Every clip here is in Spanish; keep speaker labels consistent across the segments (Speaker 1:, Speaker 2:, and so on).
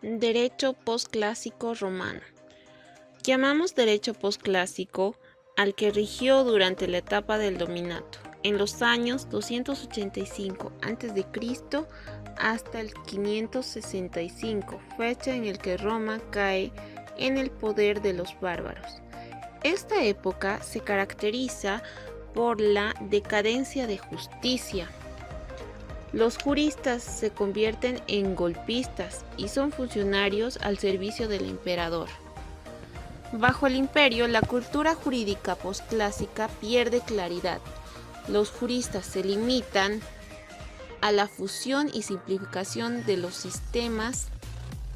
Speaker 1: Derecho posclásico romano. Llamamos derecho posclásico al que rigió durante la etapa del dominato, en los años 285 a.C. hasta el 565, fecha en el que Roma cae en el poder de los bárbaros. Esta época se caracteriza por la decadencia de justicia. Los juristas se convierten en golpistas y son funcionarios al servicio del emperador. Bajo el imperio, la cultura jurídica posclásica pierde claridad. Los juristas se limitan a la fusión y simplificación de los sistemas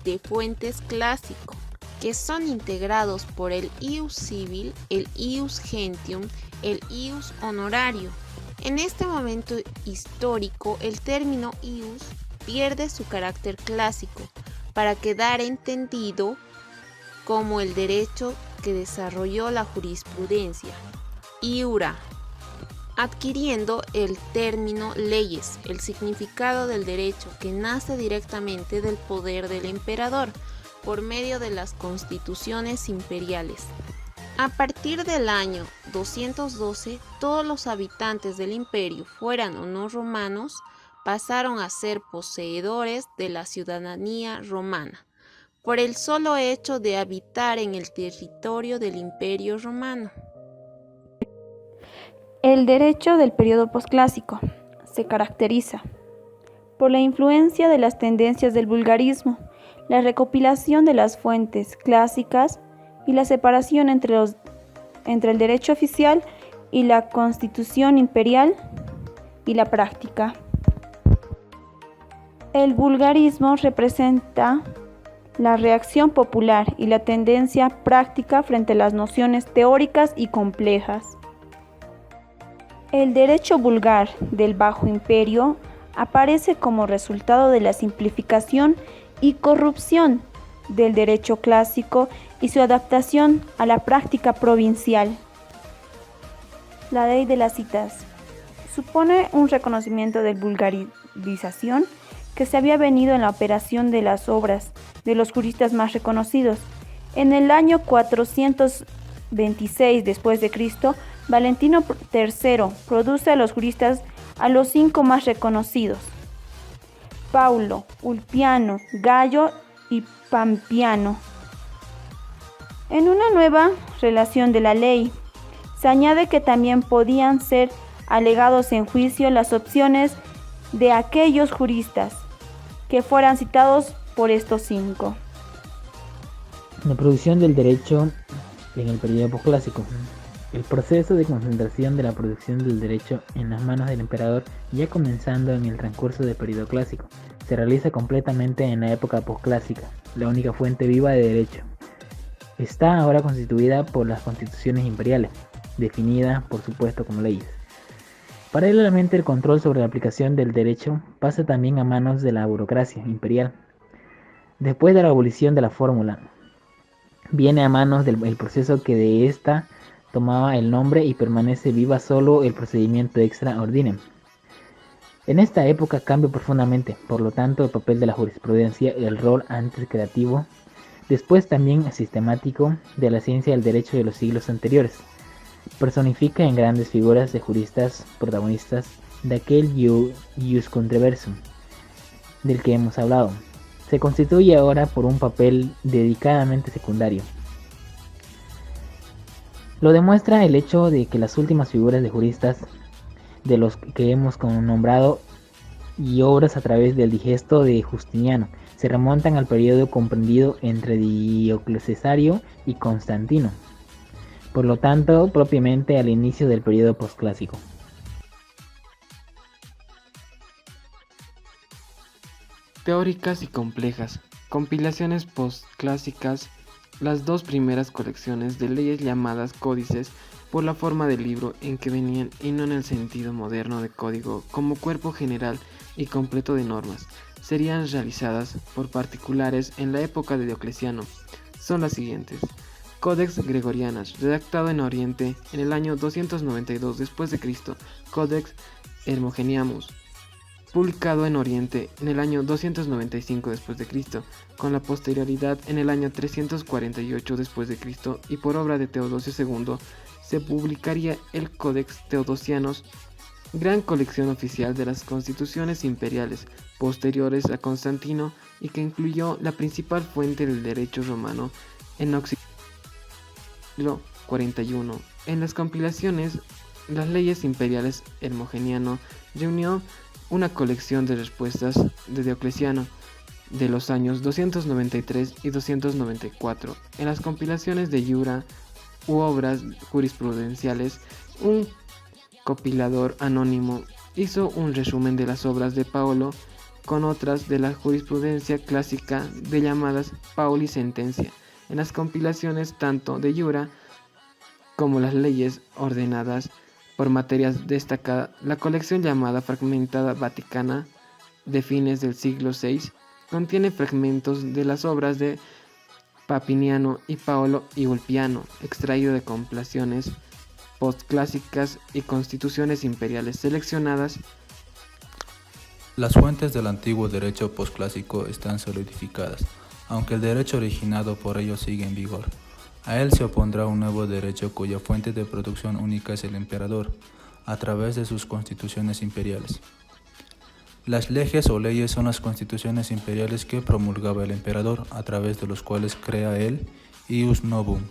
Speaker 1: de fuentes clásicos, que son integrados por el ius civil, el ius gentium, el ius honorario. En este momento histórico, el término ius pierde su carácter clásico para quedar entendido como el derecho que desarrolló la jurisprudencia, iura, adquiriendo el término leyes, el significado del derecho que nace directamente del poder del emperador por medio de las constituciones imperiales. A partir del año 212, todos los habitantes del imperio, fueran o no romanos, pasaron a ser poseedores de la ciudadanía romana, por el solo hecho de habitar en el territorio del imperio romano.
Speaker 2: El derecho del periodo posclásico se caracteriza por la influencia de las tendencias del vulgarismo, la recopilación de las fuentes clásicas y la separación entre el derecho oficial y la constitución imperial y la práctica. El vulgarismo representa la reacción popular y la tendencia práctica frente a las nociones teóricas y complejas. El derecho vulgar del Bajo Imperio aparece como resultado de la simplificación y corrupción del derecho clásico y su adaptación a la práctica provincial. La ley de las citas supone un reconocimiento de vulgarización que se había venido en la operación de las obras de los juristas más reconocidos. En el año 426 después de Cristo, Valentino III produce a los juristas a los 5 más reconocidos: Paulo, Ulpiano, Gallo y Pampiano. En una nueva relación de la ley, se añade que también podían ser alegados en juicio las opciones de aquellos juristas que fueran citados por estos 5.
Speaker 3: La producción del derecho en el periodo posclásico. El proceso de concentración de la producción del derecho en las manos del emperador, ya comenzando en el transcurso del periodo clásico, se realiza completamente en la época posclásica, la única fuente viva de derecho. Está ahora constituida por las constituciones imperiales, definidas por supuesto como leyes. Paralelamente, el control sobre la aplicación del derecho pasa también a manos de la burocracia imperial. Después de la abolición de la fórmula, viene a manos del proceso que de esta tomaba el nombre y permanece viva solo el procedimiento extra ordinem. En esta época cambia profundamente, por lo tanto, el papel de la jurisprudencia, el rol antes creativo, después también sistemático, de la ciencia del derecho de los siglos anteriores. Personifica en grandes figuras de juristas protagonistas de aquel ius controversum del que hemos hablado. Se constituye ahora por un papel dedicadamente secundario. Lo demuestra el hecho de que las últimas figuras de juristas de los que hemos nombrado y obras a través del digesto de Justiniano se remontan al periodo comprendido entre Diocleciano y Constantino, por lo tanto propiamente al inicio del periodo posclásico.
Speaker 4: Teóricas y complejas. Compilaciones postclásicas. Las 2 primeras colecciones de leyes llamadas códices por la forma del libro en que venían y no en el sentido moderno de código como cuerpo general y completo de normas, serían realizadas por particulares en la época de Diocleciano. Son las siguientes: Codex Gregorianus, redactado en Oriente en el año 292 después de Cristo. Codex Hermogeniamus, publicado en Oriente en el año 295 después de Cristo, con la posterioridad en el año 348 después de Cristo, y por obra de Teodosio II se publicaría el Codex Teodosianus, gran colección oficial de las constituciones imperiales posteriores a Constantino y que incluyó la principal fuente del derecho romano en Occidente. Siglo 41. En las compilaciones, las leyes imperiales Hermogeniano reunió una colección de respuestas de Diocleciano de los años 293 y 294. En las compilaciones de Iura u obras jurisprudenciales, un compilador anónimo hizo un resumen de las obras de Paolo con otras de la jurisprudencia clásica de llamadas Pauli Sentencia. En las compilaciones tanto de Iura como las leyes ordenadas por materias destacadas, la colección llamada Fragmentada Vaticana de fines del siglo VI contiene fragmentos de las obras de Papiniano y Paolo y Ulpiano, extraído de compilaciones postclásicas y constituciones imperiales seleccionadas.
Speaker 5: Las fuentes del antiguo derecho posclásico están solidificadas, aunque el derecho originado por ellos sigue en vigor. A él se opondrá un nuevo derecho cuya fuente de producción única es el emperador, a través de sus constituciones imperiales. Las leges o leyes son las constituciones imperiales que promulgaba el emperador, a través de los cuales crea el ius novum.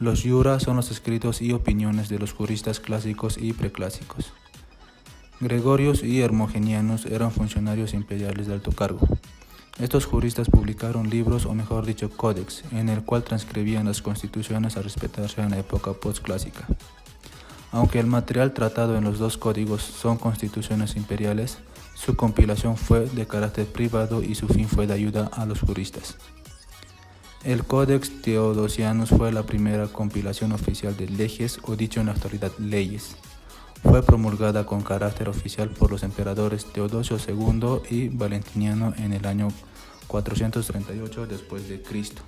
Speaker 5: Los iura son los escritos y opiniones de los juristas clásicos y preclásicos. Gregorius y Hermogenianus eran funcionarios imperiales de alto cargo. Estos juristas publicaron libros, o mejor dicho, códex, en el cual transcribían las constituciones a respetarse en la época postclásica. Aunque el material tratado en los dos códigos son constituciones imperiales, su compilación fue de carácter privado y su fin fue de ayuda a los juristas. El Codex Theodosianus fue la primera compilación oficial de leges, o dicho en la actualidad leyes. Fue promulgada con carácter oficial por los emperadores Teodosio II y Valentiniano en el año 438 después de Cristo.